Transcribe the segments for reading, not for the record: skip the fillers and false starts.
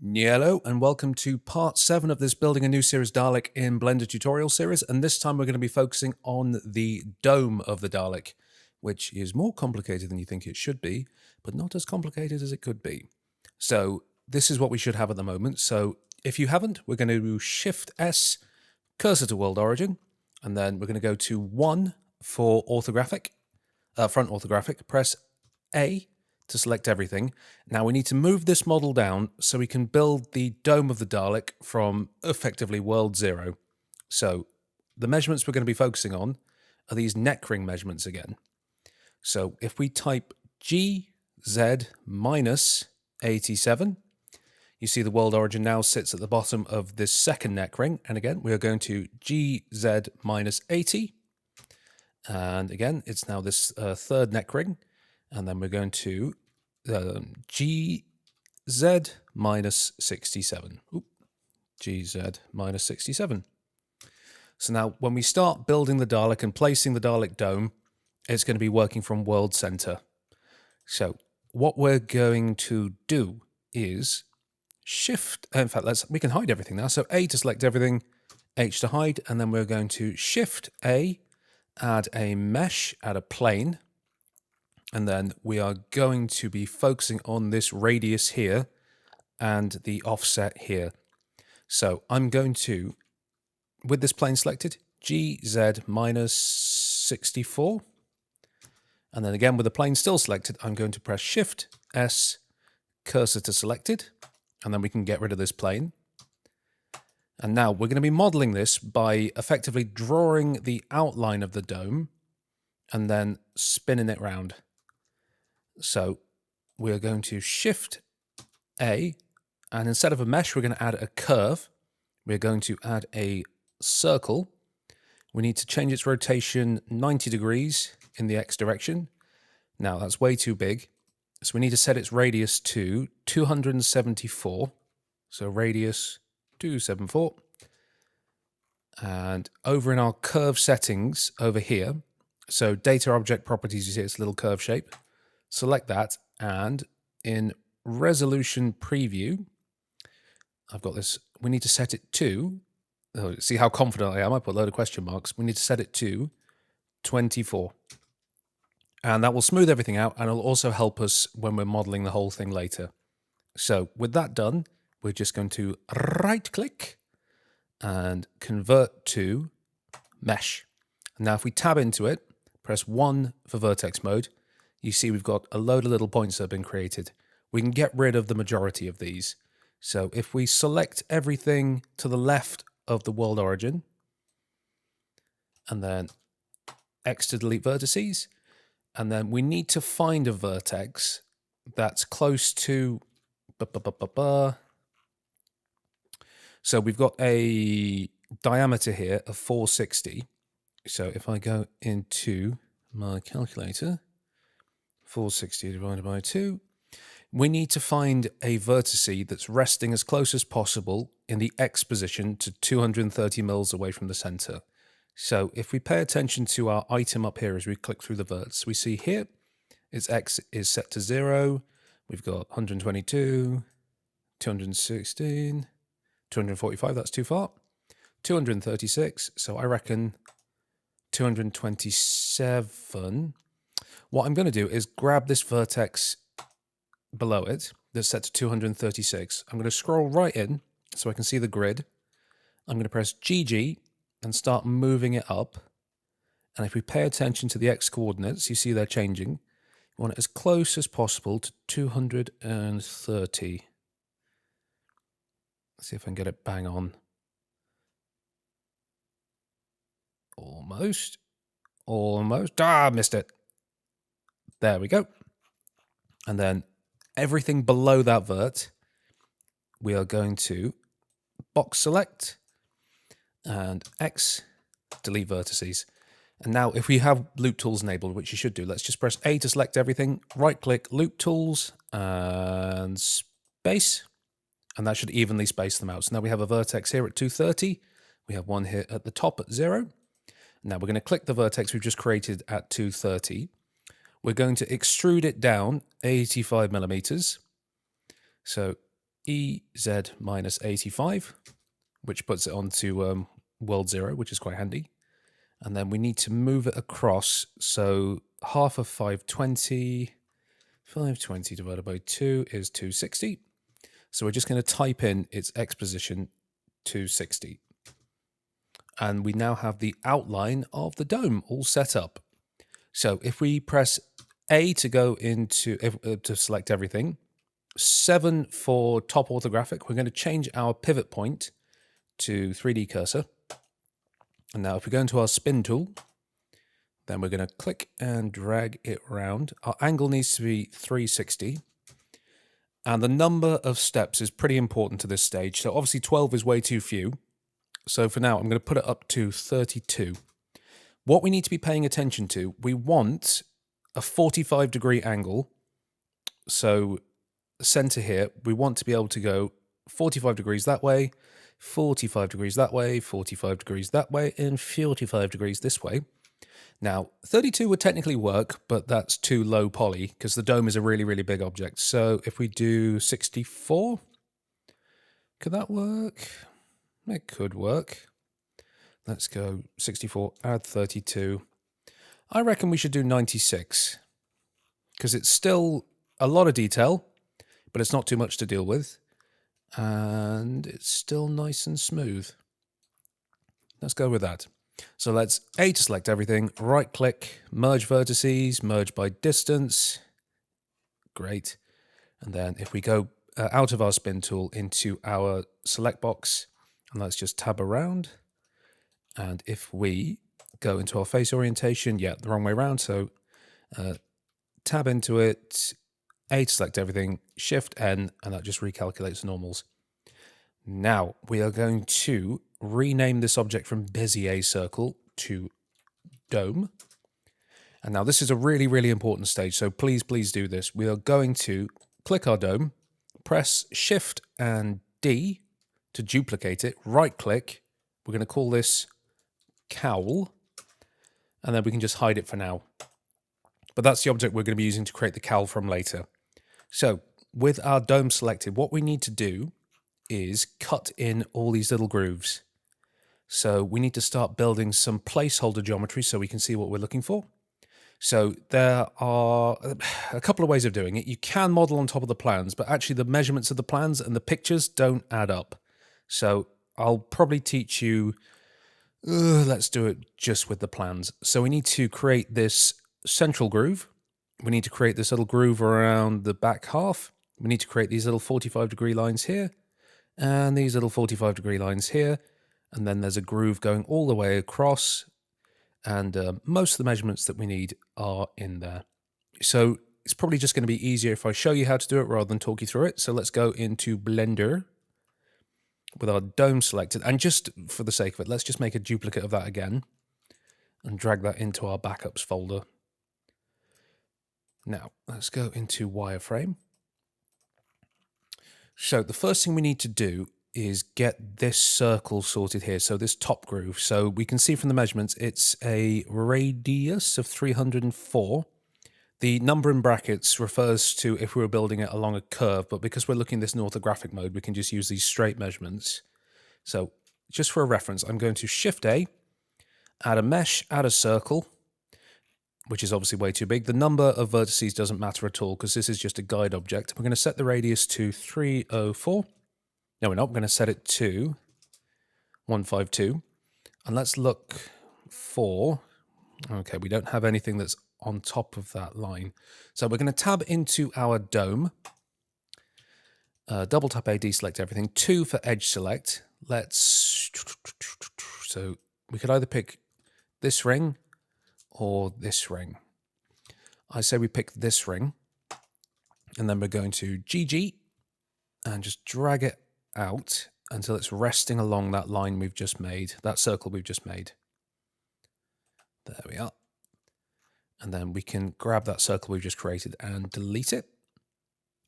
Hello and welcome to part 7 of this Building a New Series Dalek in Blender tutorial series, and this time we're going to be focusing on the dome of the Dalek, which is more complicated than you think it should be, but not as complicated as it could be. So this is what we should have at the moment. So if you haven't, we're going to do Shift-S, cursor to world origin, and then we're going to go to 1 for orthographic, front orthographic, press A to select everything. Now we need to move this model down so we can build the dome of the Dalek from effectively world 0. So the measurements we're going to be focusing on are these neck ring measurements again. So if we type GZ minus 87, you see the world origin now sits at the bottom of this second neck ring. And again, we are going to GZ minus 80. And again, it's now this third neck ring. And then we're going to GZ minus 67. GZ minus 67. So now when we start building the Dalek and placing the Dalek dome, it's going to be working from world center. So what we're going to do is shift, in fact, we can hide everything now. So A to select everything, H to hide, and then we're going to Shift A, add a mesh, add a plane. And then we are going to be focusing on this radius here and the offset here. So I'm going to, with this plane selected, GZ minus 64. And then again, with the plane still selected, I'm going to press Shift S, cursor to selected, and then we can get rid of this plane. And now we're going to be modeling this by effectively drawing the outline of the dome and then spinning it round. So we're going to Shift A, and instead of a mesh, we're going to add a curve. We're going to add a circle. We need to change its rotation 90 degrees in the X direction. Now that's way too big. So we need to set its radius to 274. So radius 274. And over in our curve settings over here, so data object properties, you see its little curve shape. Select that, and in resolution preview, I've got this, we need to set it to, see how confident I am, I put a load of question marks, we need to set it to 24. And that will smooth everything out, and it'll also help us when we're modeling the whole thing later. So with that done, we're just going to right-click and convert to mesh. Now if we tab into it, press 1 for vertex mode, you see we've got a load of little points that have been created. We can get rid of the majority of these. So if we select everything to the left of the world origin, and then X to delete vertices, and then we need to find a vertex that's close to... So we've got a diameter here of 460. So if I go into my calculator, 460 divided by 2. We need to find a vertice that's resting as close as possible in the X position to 230 mils away from the center. So if we pay attention to our item up here as we click through the verts, we see here its X is set to 0. We've got 122, 216, 245, that's too far. 236, so I reckon 227. What I'm going to do is grab this vertex below it that's set to 236. I'm going to scroll right in so I can see the grid. I'm going to press GG and start moving it up. And if we pay attention to the X coordinates, you see they're changing. We want it as close as possible to 230. Let's see if I can get it bang on. Almost. Almost. Ah, missed it. There we go. And then everything below that vert, we are going to box select and X, delete vertices. And now if we have loop tools enabled, which you should do, let's just press A to select everything, right click loop tools and space. And that should evenly space them out. So now we have a vertex here at 230. We have one here at the top at 0. Now we're going to click the vertex we've just created at 230. We're going to extrude it down 85 millimeters. So EZ minus 85, which puts it onto world 0, which is quite handy. And then we need to move it across. So half of 520, 520 divided by 2 is 260. So we're just going to type in its x position 260. And we now have the outline of the dome all set up. So if we press A to go into, to select everything, 7 for top orthographic, we're going to change our pivot point to 3D cursor. And now if we go into our spin tool, then we're going to click and drag it around. Our angle needs to be 360. And the number of steps is pretty important to this stage. So obviously 12 is way too few. So for now, I'm going to put it up to 32. What we need to be paying attention to, we want a 45-degree angle. So center here, we want to be able to go 45 degrees that way, 45 degrees that way, 45 degrees that way, and 45 degrees this way. Now, 32 would technically work, but that's too low poly because the dome is a really, really big object. So if we do 64, could that work? It could work. Let's go 64, add 32. I reckon we should do 96 because it's still a lot of detail, but it's not too much to deal with. And it's still nice and smooth. Let's go with that. So let's A to select everything, right click, merge vertices, merge by distance. Great. And then if we go out of our spin tool into our select box, and let's just tab around. And if we go into our face orientation, yeah, the wrong way around. So tab into it, A to select everything, Shift N, and that just recalculates the normals. Now we are going to rename this object from Bezier circle to dome. And now this is a really, really important stage. So please, please do this. We are going to click our dome, press Shift and D to duplicate it, right click. We're going to call this cowl, and then we can just hide it for now. But that's the object we're going to be using to create the cowl from later. So with our dome selected, what we need to do is cut in all these little grooves. So we need to start building some placeholder geometry so we can see what we're looking for. So there are a couple of ways of doing it. You can model on top of the plans, but actually the measurements of the plans and the pictures don't add up. So I'll probably teach you, let's do it just with the plans. So we need to create this central groove. We need to create this little groove around the back half. We need to create these little 45-degree lines here, and these little 45-degree lines here. And then there's a groove going all the way across. And most of the measurements that we need are in there. So it's probably just going to be easier if I show you how to do it rather than talk you through it. So let's go into Blender with our dome selected. And just for the sake of it, let's just make a duplicate of that again and drag that into our backups folder. Now, let's go into wireframe. So the first thing we need to do is get this circle sorted here. So this top groove. So we can see from the measurements, it's a radius of 304. The number in brackets refers to if we were building it along a curve, but because we're looking at this in orthographic mode, we can just use these straight measurements. So just for a reference, I'm going to Shift A, add a mesh, add a circle, which is obviously way too big. The number of vertices doesn't matter at all because this is just a guide object. We're going to set the radius to 304. No, we're not. We're going to set it to 152. And let's look for... Okay, we don't have anything that's on top of that line. So we're going to tab into our dome. Double tap A, deselect everything. 2 for edge select. Let's... So we could either pick this ring or this ring. I say we pick this ring. And then we're going to GG and just drag it out until it's resting along that line we've just made, that circle we've just made. There we are. And then we can grab that circle we've just created and delete it.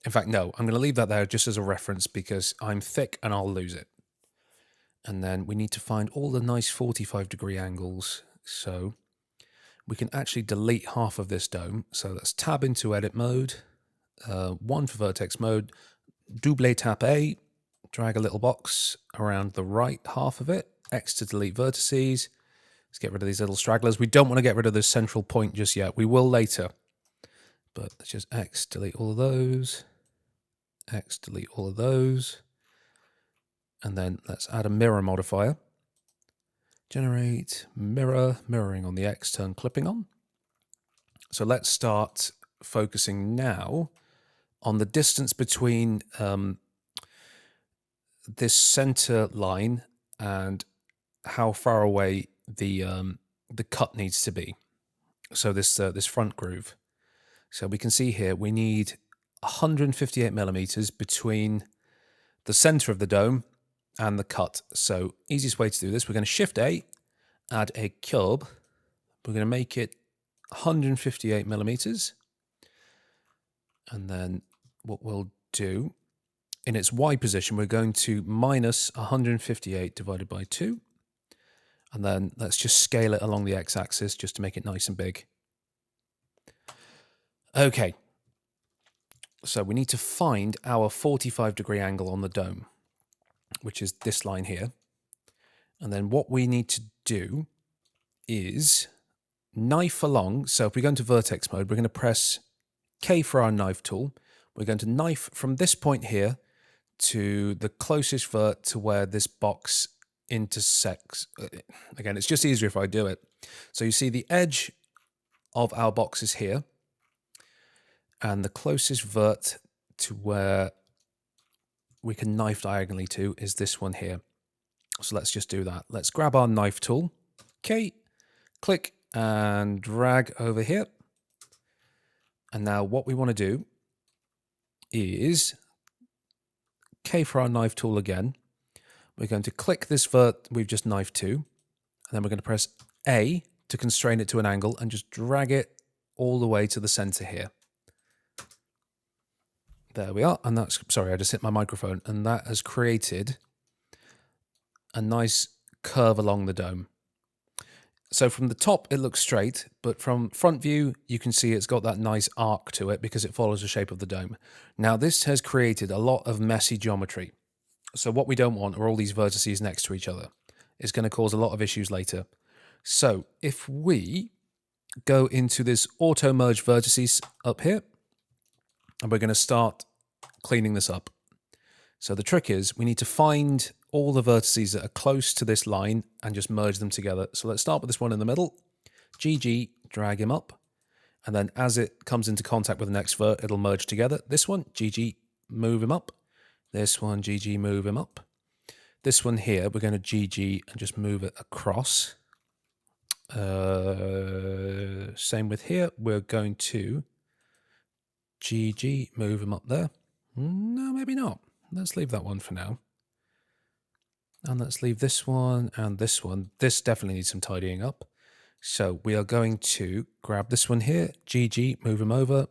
In fact, no, I'm going to leave that there just as a reference because I'm thick and I'll lose it. And then we need to find all the nice 45-degree angles. So we can actually delete half of this dome. So let's tab into edit mode, 1 for vertex mode, double tap A, drag a little box around the right half of it, X to delete vertices. Let's get rid of these little stragglers. We don't want to get rid of this central point just yet. We will later. But let's just X, delete all of those. X, delete all of those. And then let's add a mirror modifier. Generate mirror, mirroring on the X, turn clipping on. So let's start focusing now on the distance between this center line and how far away the cut needs to be. So this front groove. So we can see here we need 158 millimeters between the center of the dome and the cut. So easiest way to do this, we're going to Shift A, add a cube. We're going to make it 158 millimeters. And then what we'll do, in its Y position, we're going to minus 158 divided by 2. And then let's just scale it along the X-axis just to make it nice and big. Okay. So we need to find our 45-degree angle on the dome, which is this line here. And then what we need to do is knife along. So if we go into vertex mode, we're going to press K for our knife tool. We're going to knife from this point here to the closest vert to where this box intersects. Again, it's just easier if I do it. So you see the edge of our box is here. And the closest vert to where we can knife diagonally to is this one here. So let's just do that. Let's grab our knife tool. Okay, click and drag over here. And now what we want to do is K for our knife tool again. We're going to click this vert we've just knifed to. And then we're going to press A to constrain it to an angle and just drag it all the way to the center here. There we are, and that's, sorry, I just hit my microphone, and that has created a nice curve along the dome. So from the top, it looks straight, but from front view, you can see it's got that nice arc to it because it follows the shape of the dome. Now, this has created a lot of messy geometry. So what we don't want are all these vertices next to each other. It's going to cause a lot of issues later. So if we go into this auto merge vertices up here, and we're going to start cleaning this up. So the trick is we need to find all the vertices that are close to this line and just merge them together. So let's start with this one in the middle. GG, drag him up. And then as it comes into contact with the next vert, it'll merge together. This one, GG, move him up. This one, GG, move him up. This one here, we're going to GG and just move it across. Same with here. We're going to GG, move him up there. No, maybe not. Let's leave that one for now. And let's leave this one and this one. This definitely needs some tidying up. So we are going to grab this one here, GG, move him over.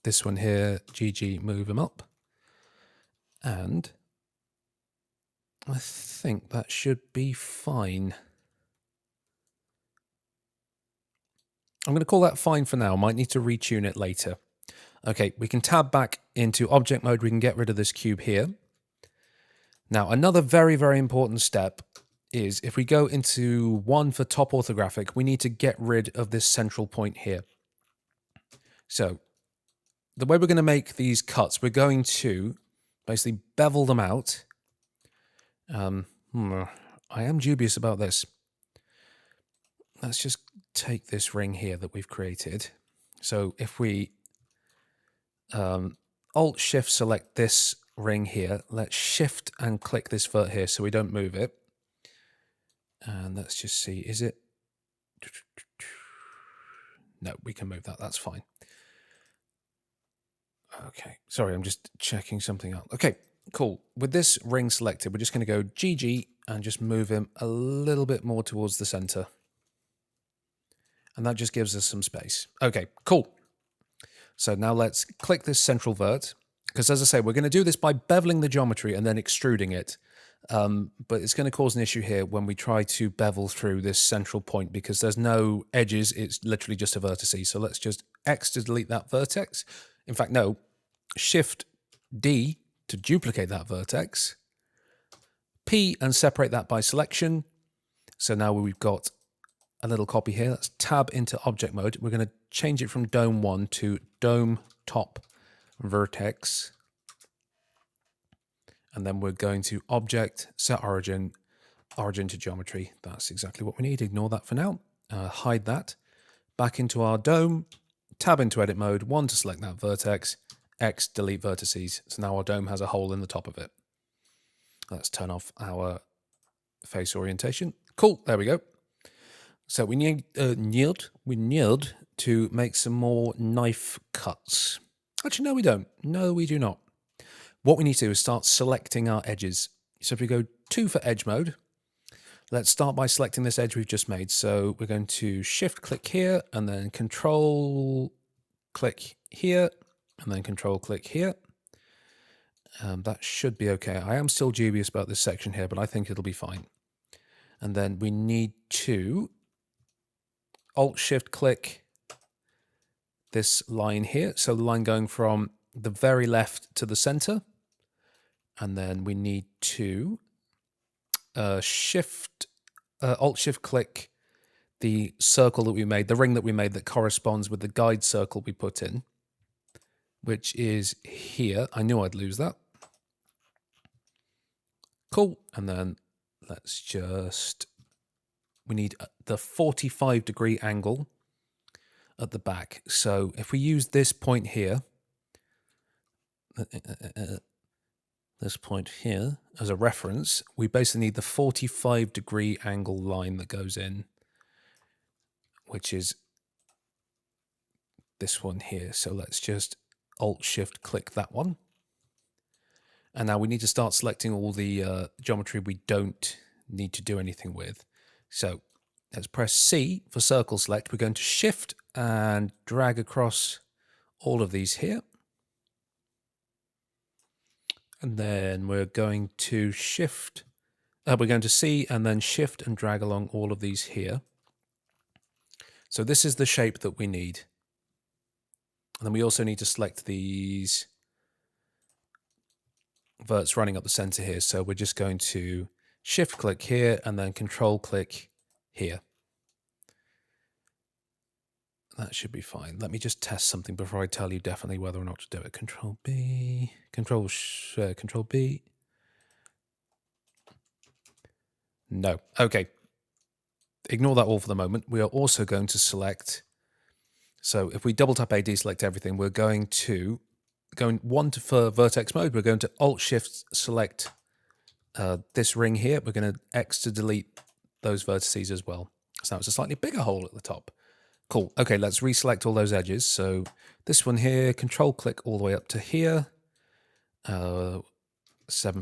This one here, GG, move him up. And I think that should be fine. I'm going to call that fine for now. Might need to retune it later. Okay, we can tab back into object mode. We can get rid of this cube here. Now, another very, very important step is if we go into 1 for top orthographic, we need to get rid of this central point here. So the way we're going to make these cuts, we're going to basically bevel them out. I am dubious about this. Let's just take this ring here that we've created. So if we Alt-Shift select this ring here, let's Shift and click this vert here so we don't move it. And let's just see, is it? No, we can move that, that's fine. Okay, sorry, I'm just checking something out. Okay, cool. With this ring selected, we're just going to go GG and just move him a little bit more towards the center. And that just gives us some space. Okay, cool. So now let's click this central vert, because as I say, we're going to do this by beveling the geometry and then extruding it. But it's going to cause an issue here when we try to bevel through this central point because there's no edges. It's literally just a vertice. So let's just X to delete that vertex. In fact, no, Shift D to duplicate that vertex. P and separate that by selection. So now we've got a little copy here. Let's tab into object mode. We're going to change it from dome 1 to dome top vertex. And then we're going to object, set origin, origin to geometry. That's exactly what we need. Ignore that for now. Hide that. Back into our dome, tab into edit mode, 1 to select that vertex, X, delete vertices. So now our dome has a hole in the top of it. Let's turn off our face orientation. Cool, there we go. So we need to make some more knife cuts. Actually, no, we don't. No, we do not. What we need to do is start selecting our edges. So if we go 2 for edge mode, let's start by selecting this edge we've just made. So we're going to shift click here and then control click here and then control click here. That should be okay. I am still dubious about this section here, but I think it'll be fine. And then we need to Alt Shift click this line here. So the line going from the very left to the center. And then we need to Alt Shift click the circle that we made, the ring that we made that corresponds with the guide circle we put in, which is here. I knew I'd lose that. Cool. And then let's just, we need the 45-degree angle at the back. So if we use this point here, this point here as a reference, we basically need the 45-degree angle line that goes in, which is this one here. So let's just Alt-Shift click that one. And now we need to start selecting all the geometry we don't need to do anything with. So let's press C for circle select. We're going to shift and drag across all of these here. And then we're going to shift, we're going to C and then shift and drag along all of these here. So this is the shape that we need. And then we also need to select these verts running up the center here. So we're just going to shift click here and then control click here. That should be fine. Let me just test something before I tell you definitely whether or not to do it. Control B, Control B. No. Okay. Ignore that all for the moment. We are also going to select. So if we double tap A, deselect everything, we're going to for vertex mode. We're going to Alt Shift select this ring here. We're going to X to delete those vertices as well. So now it's a slightly bigger hole at the top. Cool. Okay, let's reselect all those edges. So this one here, control click all the way up to here. 7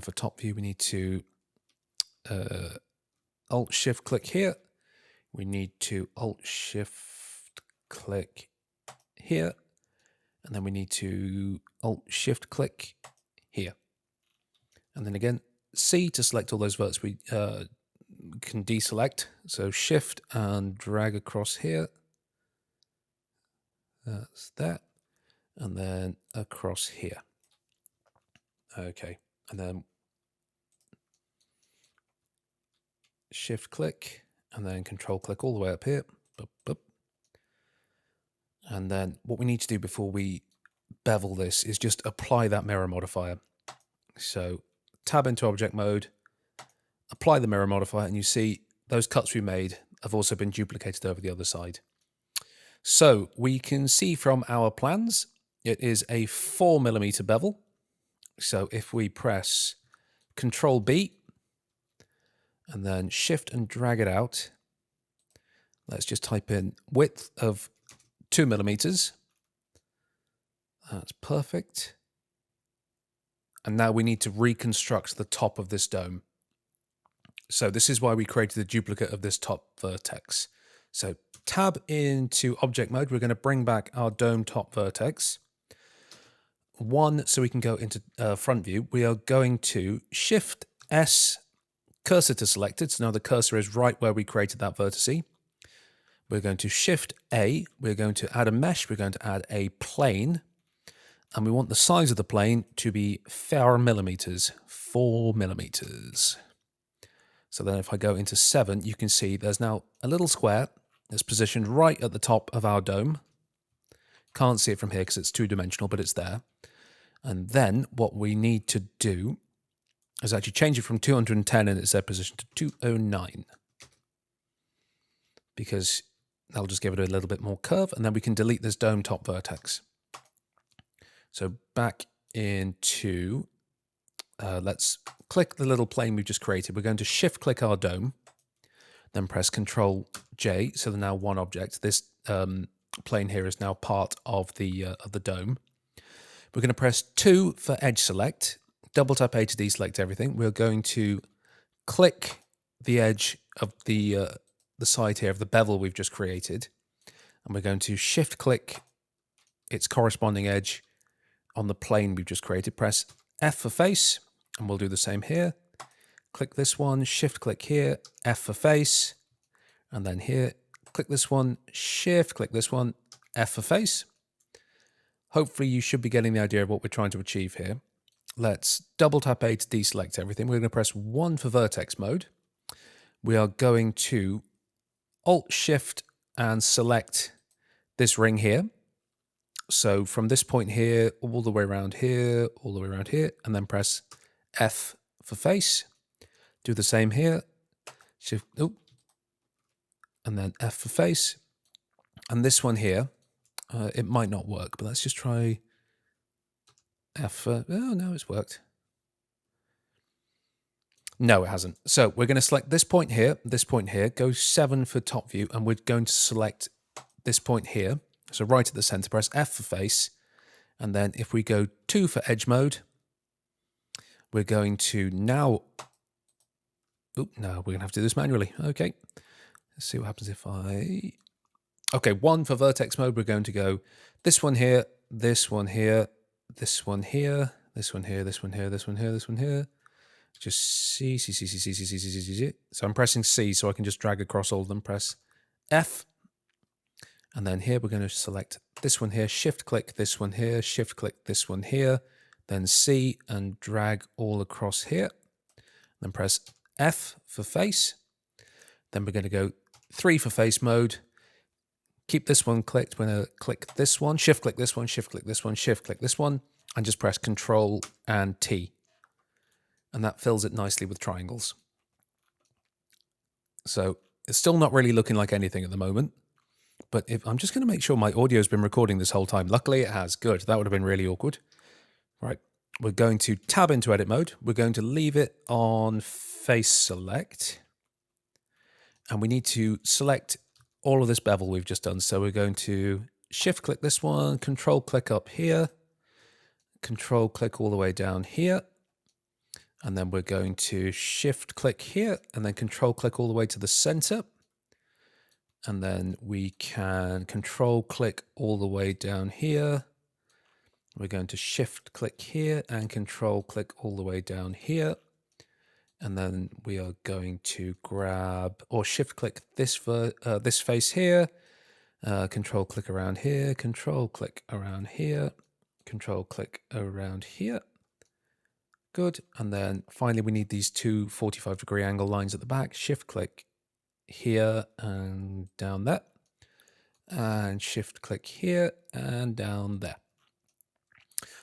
for top view. We need to Alt Shift click here. We need to Alt Shift click here. And then we need to Alt Shift click here. And then again, C to select all those verts we can deselect. So Shift and drag across here. That's that. And then across here. Okay. And then Shift click and then control click all the way up here. Boop, boop. And then what we need to do before we bevel this is just apply that mirror modifier. So tab into object mode, apply the mirror modifier, and you see those cuts we made have also been duplicated over the other side. So we can see from our plans, it is a 4mm bevel. So if we press Control B and then shift and drag it out, let's just type in width of 2mm. That's perfect. And now we need to reconstruct the top of this dome. So this is why we created the duplicate of this top vertex. So tab into object mode. We're going to bring back our dome top vertex. 1, so we can go into front view. We are going to Shift S, cursor to selected. So now the cursor is right where we created that vertice. We're going to Shift A. We're going to add a mesh. We're going to add a plane. And we want the size of the plane to be 4 millimeters. 4 millimeters. So then if I go into 7, you can see there's now a little square that's positioned right at the top of our dome. Can't see it from here because it's two-dimensional, but it's there. And then what we need to do is actually change it from 210 in its Z position to 209. Because that'll just give it a little bit more curve, and then we can delete this dome top vertex. So back into, let's click the little plane we've just created. We're going to shift-click our dome, then press Control-J, so they're now one object. This plane here is now part of the dome. We're going to press 2 for edge select, double tap A to deselect everything. We're going to click the edge of the side here of the bevel we've just created, and we're going to shift click its corresponding edge on the plane we've just created. Press F for face, and we'll do the same here. Click this one, shift click here, F for face, and then here, click this one, shift click this one, F for face. Hopefully you should be getting the idea of what we're trying to achieve here. Let's double tap A to deselect everything. We're going to press 1 for vertex mode. We are going to Alt Shift and select this ring here. So from this point here, all the way around here, all the way around here, and then press F for face. Do the same here. Shift, and then F for face. And this one here, it might not work, but let's just try F for, oh no, it's worked. No, it hasn't. So we're going to select this point here, go 7 for top view, and we're going to select this point here. So right at the center, press F for face. And then if we go 2 for edge mode, we're going to now, no, we're going to have to do this manually. Okay. Let's see what happens if I, okay, 1 for vertex mode, we're going to go this one here, this one here, this one here, this one here, this one here, this one here, this one here. Just C. So I'm pressing C so I can just drag across all of them. Press F. And then here we're going to select this one here, shift click this one here, shift click this one here, then C and drag all across here. Then press F for face. Then we're going to go 3 for face mode. Keep this one clicked. We're going to click this one, shift click this one, shift click this one, shift click this one, and just press Control and T. And that fills it nicely with triangles. So it's still not really looking like anything at the moment. But if I'm just going to make sure my audio's been recording this whole time. Luckily it has. Good. That would have been really awkward. Right. We're going to tab into edit mode. We're going to leave it on face select. And we need to select all of this bevel we've just done. So we're going to shift click this one, control click up here, control click all the way down here. And then we're going to shift click here and then control click all the way to the center. And then we can control click all the way down here. We're going to shift click here and control click all the way down here. And then we are going to grab or shift click this face here, control click around here, control click around here, control click around here. Good. And then finally, we need these two 45-degree angle lines at the back. Shift click here and down there. And shift click here and down there.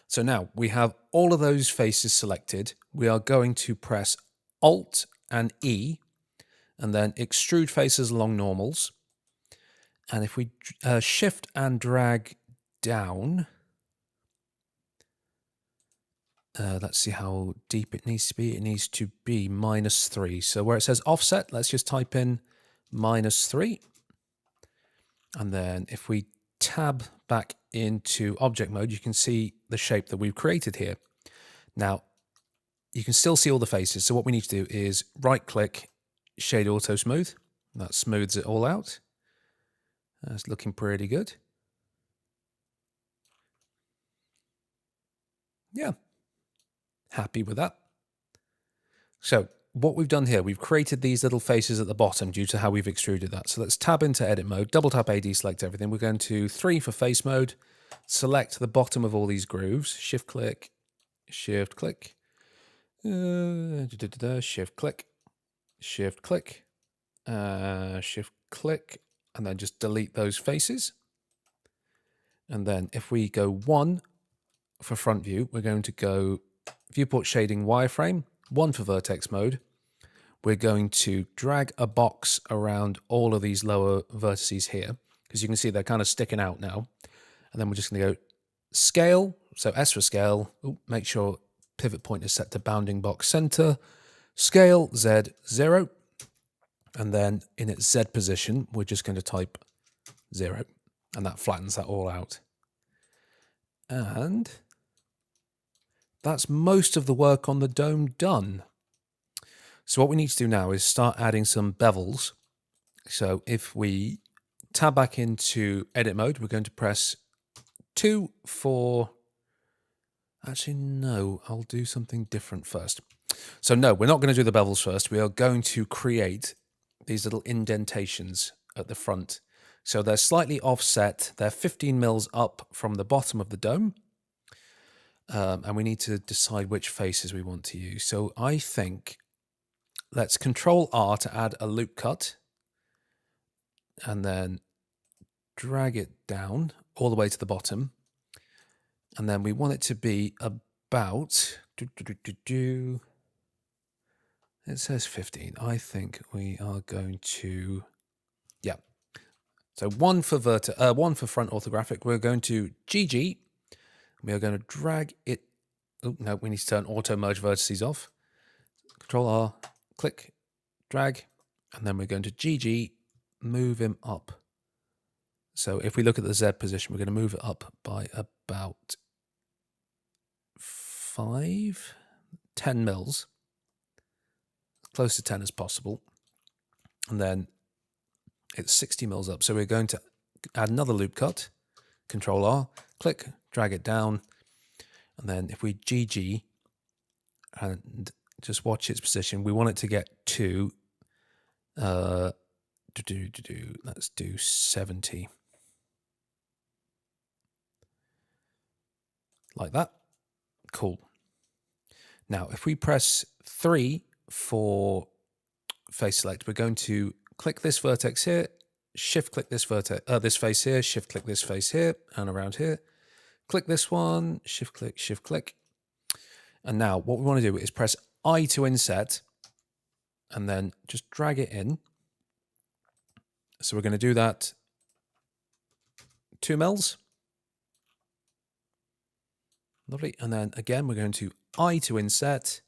So now we have all of those faces selected. We are going to press Alt and E and then extrude faces along normals. And if we shift and drag down, let's see how deep it needs to be. It needs to be -3. So where it says offset, let's just type in -3. And then if we tab back into object mode, you can see the shape that we've created here. Now, you can still see all the faces. So what we need to do is right click, shade auto smooth. That smooths it all out. That's looking pretty good. Yeah. Happy with that. So what we've done here, we've created these little faces at the bottom due to how we've extruded that. So let's tab into edit mode, double tap A, deselect everything. We're going to 3 for face mode, select the bottom of all these grooves, shift click, shift click, shift click, shift click, shift click, and then just delete those faces. And then if we go 1 for front view, we're going to go viewport shading wireframe, 1 for vertex mode. We're going to drag a box around all of these lower vertices here, because you can see they're kind of sticking out now. And then we're just going to go scale, so S for scale. Ooh, make sure pivot point is set to bounding box center. Scale Z 0. And then in its Z position, we're just going to type 0. And that flattens that all out. And that's most of the work on the dome done. So what we need to do now is start adding some bevels. So if we tab back into edit mode, we're going to press 2 for... Actually, no, I'll do something different first. So no, we're not going to do the bevels first. We are going to create these little indentations at the front. So they're slightly offset. They're 15 mils up from the bottom of the dome. And we need to decide which faces we want to use. So I think let's Control R to add a loop cut. And then drag it down all the way to the bottom. And then we want it to be about... It says 15. I think we are going to... Yeah. So 1 for front orthographic. We're going to GG. We are going to drag it... Oh, no, we need to turn auto merge vertices off. Control R, click, drag, and then we're going to GG, move him up. So if we look at the Z position, we're going to move it up by about 10 mils. Close to 10 as possible. And then it's 60 mils up. So we're going to add another loop cut. Control R, click, drag it down. And then if we GG and just watch its position, we want it to get to, let's do 70. Like that. Cool. Now, if we press 3 for face select, we're going to click this vertex here, shift click this vertex, this face here, shift click this face here, and around here. Click this one, shift click. And now what we want to do is press I to inset, and then just drag it in. So we're going to do that 2 mils. Lovely. And then again, we're going to I to inset.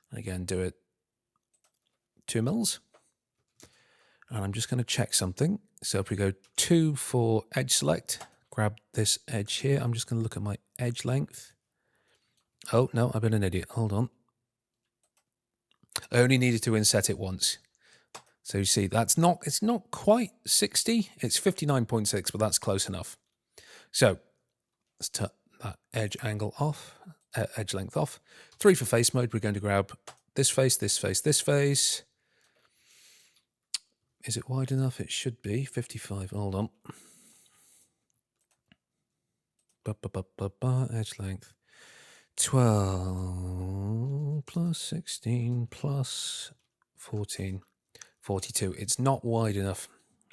And again, do it 2 mils. And I'm just going to check something. So if we go 2 for edge select, grab this edge here. I'm just going to look at my edge length. Oh, no, I've been an idiot. Hold on. I only needed to inset it once. So you see, it's not quite 60. It's 59.6, but that's close enough. So let's turn that edge angle off, edge length off. 3 for face mode. We're going to grab this face, this face, this face. Is it wide enough? It should be 55. Hold on. Edge length 12 plus 16 plus 14, 42. It's not wide enough.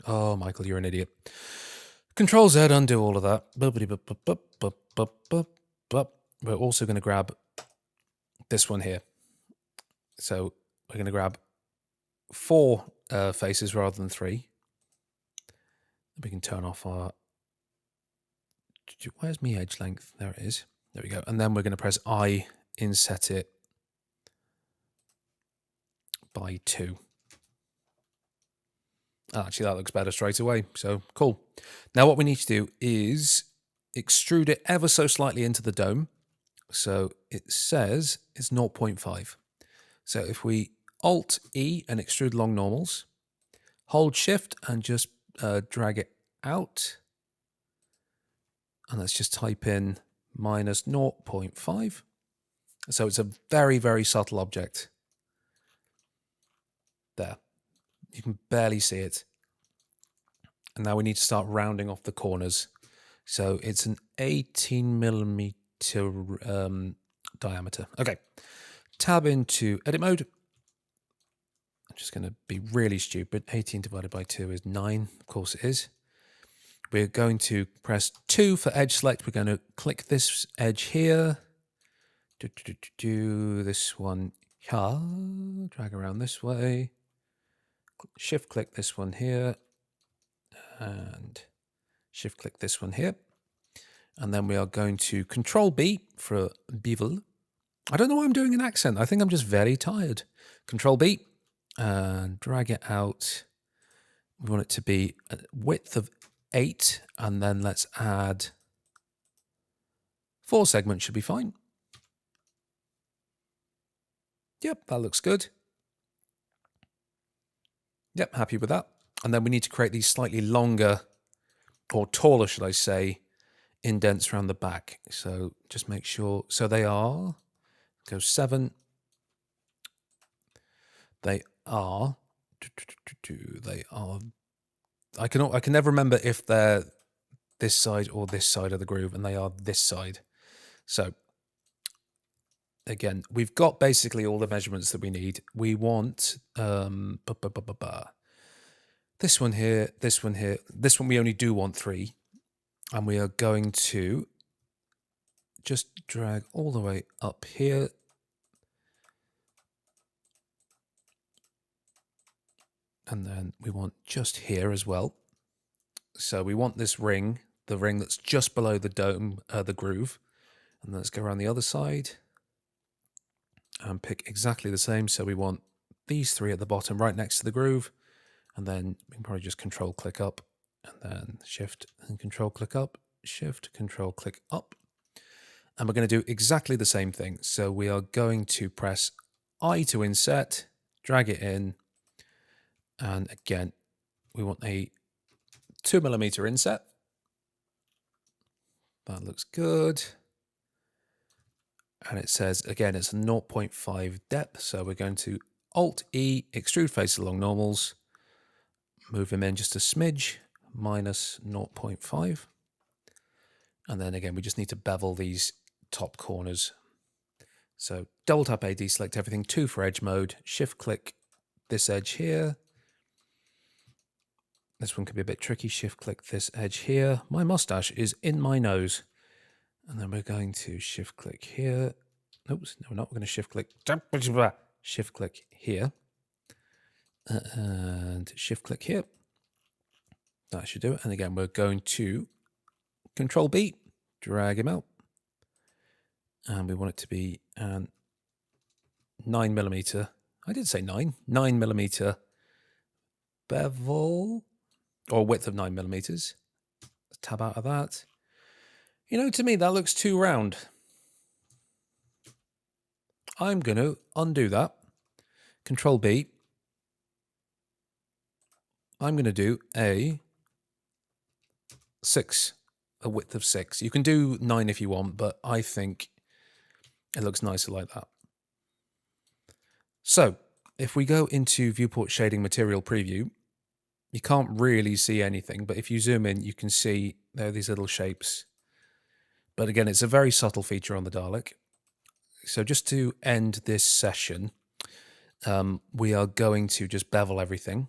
Oh, Michael, you're an idiot. Control Z, undo all of that. We're also going to grab this one here. So we're going to grab 4 faces rather than 3. We can turn off our... Where's my edge length? There it is. There we go. And then we're going to press I, inset it by 2. Actually, that looks better straight away. So cool. Now what we need to do is extrude it ever so slightly into the dome. So it says it's 0.5. So if we Alt-E and extrude long normals, hold Shift and just drag it out. And let's just type in minus 0.5. So it's a very, very subtle object. There. You can barely see it. And now we need to start rounding off the corners. So it's an 18 millimeter diameter. Okay. Tab into edit mode. I'm just going to be really stupid. 18 divided by 2 is 9. Of course it is. We're going to press 2 for edge select. We're going to click this edge here. Do this one here. Drag around this way. Shift click this one here. And shift click this one here. And then we are going to Control B for bevel. I don't know why I'm doing an accent. I think I'm just very tired. Control B and drag it out. We want it to be a width of 8. And then let's add 4 segments should be fine. Yep, that looks good. Yep, happy with that. And then we need to create these slightly longer, or taller, should I say, indents around the back. So just make sure. So they are, go 7. They are, I can never remember if they're this side or this side of the groove, and they are this side. So again, we've got basically all the measurements that we need. We want this one here, this one here. This one we only do want 3. And we are going to just drag all the way up here. And then we want just here as well. So we want this ring, the ring that's just below the dome, the groove. And let's go around the other side and pick exactly the same. So we want these 3 at the bottom right next to the groove. And then we can probably just control click up and then shift and control click up, shift, control click up. And we're going to do exactly the same thing. So we are going to press I to inset, drag it in. And again, we want a 2 millimeter inset. That looks good. And it says, again, it's a 0.5 depth. So we're going to Alt-E, extrude face along normals. Move him in just a smidge, minus 0.5. And then again, we just need to bevel these top corners. So double tap A, deselect everything, 2 for edge mode, shift click this edge here. This one could be a bit tricky. Shift click this edge here. My mustache is in my nose. And then we're going to shift click here. Oops, no, we're not. We're going to shift click. Shift click here. And shift click here. That should do it. And again, we're going to Control B, drag him out. And we want it to be 9 millimeter. I did say 9 millimeter bevel, or width of 9 millimeters. Let's tab out of that. You know, to me, that looks too round. I'm going to undo that. Control B. I'm going to do a 6, a width of 6. You can do 9 if you want, but I think it looks nicer like that. So if we go into Viewport Shading Material Preview, you can't really see anything, but if you zoom in, you can see there are these little shapes. But again, it's a very subtle feature on the Dalek. So just to end this session, we are going to just bevel everything.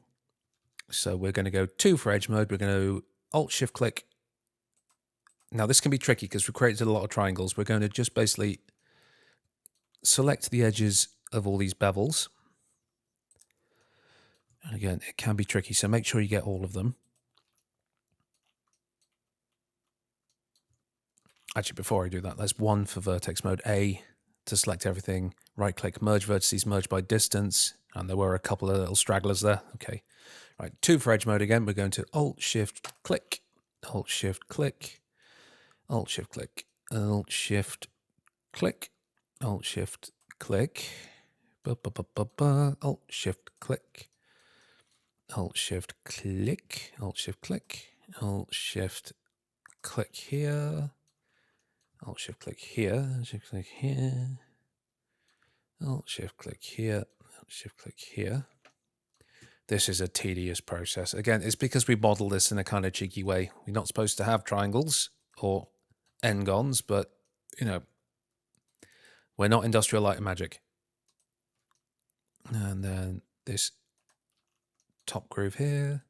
So we're going to go 2 for edge mode. We're going to Alt-Shift-Click. Now this can be tricky because we've created a lot of triangles. We're going to just basically select the edges of all these bevels. And again, it can be tricky, so make sure you get all of them. Actually, before I do that, there's 1 for vertex mode, A, to select everything. Right-click, merge vertices, merge by distance. And there were a couple of little stragglers there. Okay. Right, 2 for edge mode again. We're going to Alt-Shift-Click, Alt-Shift-Click, Alt-Shift-Click, Alt-Shift-Click, Alt-Shift-Click, Alt-Shift-Click, Alt-Shift-Click, Alt-Shift-Click, Alt-Shift-Click here, Alt-Shift-Click here, Alt-Shift-Click here, Alt-Shift-Click here, Alt-Shift-Click here. This is a tedious process. Again, it's because we model this in a kind of cheeky way. We're not supposed to have triangles or N-gons, but, you know, we're not Industrial Light and Magic. And then this top groove here.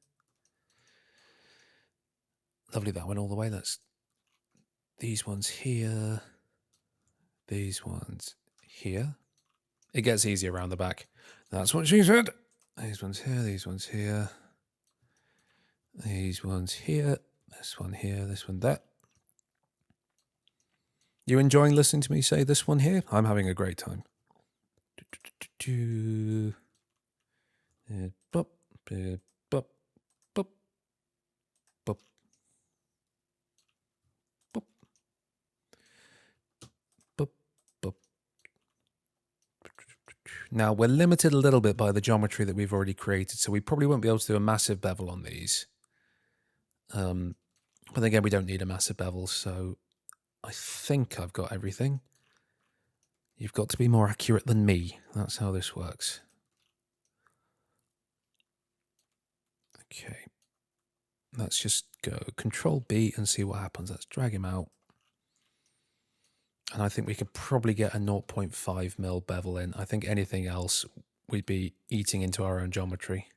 Lovely, that went all the way. That's these ones here. These ones here. It gets easier around the back. That's what she said. These ones here, these ones here. These ones here. This one here, this one there. You enjoying listening to me say this one here? I'm having a great time. Bop, bop, bop, bop, bop, bop, bop. Now, we're limited a little bit by the geometry that we've already created, so we probably won't be able to do a massive bevel on these. But again, we don't need a massive bevel, so I think I've got everything. You've got to be more accurate than me. That's how this works. Okay. Let's just go Control B and see what happens. Let's drag him out. And I think we could probably get a 0.5 mil bevel in. I think anything else we'd be eating into our own geometry.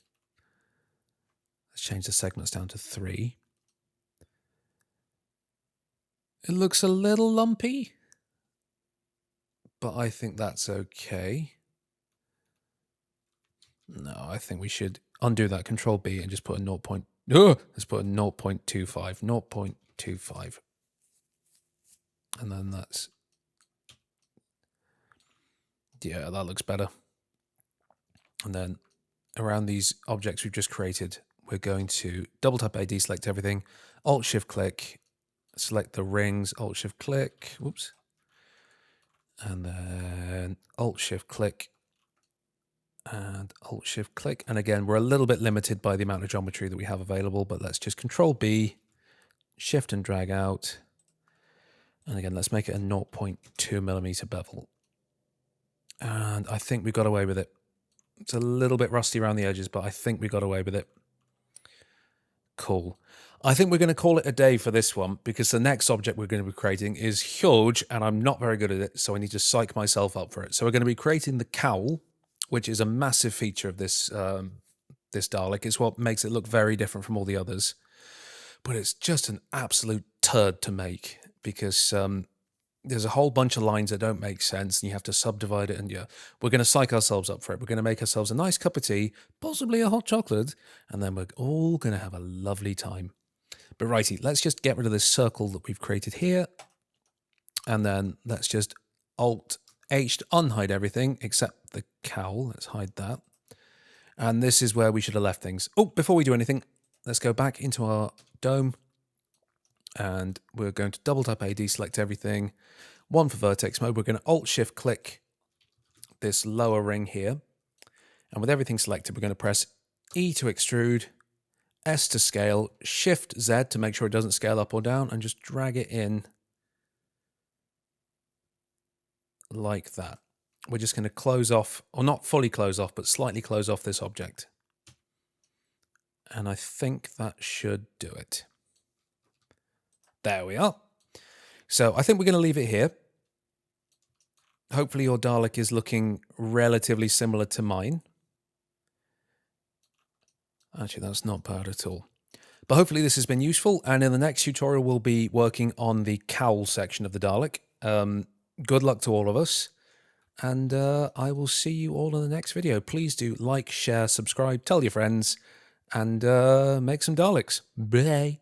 Let's change the segments down to 3. It looks a little lumpy, but I think that's okay. No, I think we should undo that, Control B, and just put a 0. Let's put a 0.25, 0.25. And then that's, yeah, that looks better. And then around these objects we've just created, we're going to double tap A, deselect everything, Alt Shift click, select the rings, Alt Shift click, whoops, and then Alt Shift click and Alt Shift click. And again, we're a little bit limited by the amount of geometry that we have available, but let's just Control B, Shift and drag out. And again, let's make it a 0.2 millimeter bevel. And I think we got away with it. It's a little bit rusty around the edges, but I think we got away with it. Cool. I think we're going to call it a day for this one because the next object we're going to be creating is huge and I'm not very good at it, so I need to psych myself up for it. So we're going to be creating the cowl, which is a massive feature of this this Dalek. It's what makes it look very different from all the others. But it's just an absolute turd to make because there's a whole bunch of lines that don't make sense and you have to subdivide it, and yeah, we're going to psych ourselves up for it. We're going to make ourselves a nice cup of tea, possibly a hot chocolate, and then we're all going to have a lovely time. But righty, let's just get rid of this circle that we've created here, and then let's just Alt-H to unhide everything except the cowl. Let's hide that. And this is where we should have left things. Oh, before we do anything, let's go back into our dome. And we're going to double tap A, deselect everything. 1 for vertex mode. We're going to Alt-Shift click this lower ring here. And with everything selected, we're going to press E to extrude, S to scale, Shift Z to make sure it doesn't scale up or down, and just drag it in like that. We're just going to close off, or not fully close off, but slightly close off this object. And I think that should do it. There we are. So I think we're going to leave it here. Hopefully your Dalek is looking relatively similar to mine. Actually, that's not bad at all. But hopefully this has been useful. And in the next tutorial, we'll be working on the cowl section of the Dalek. Good luck to all of us. And I will see you all in the next video. Please do like, share, subscribe, tell your friends, and make some Daleks. Bye.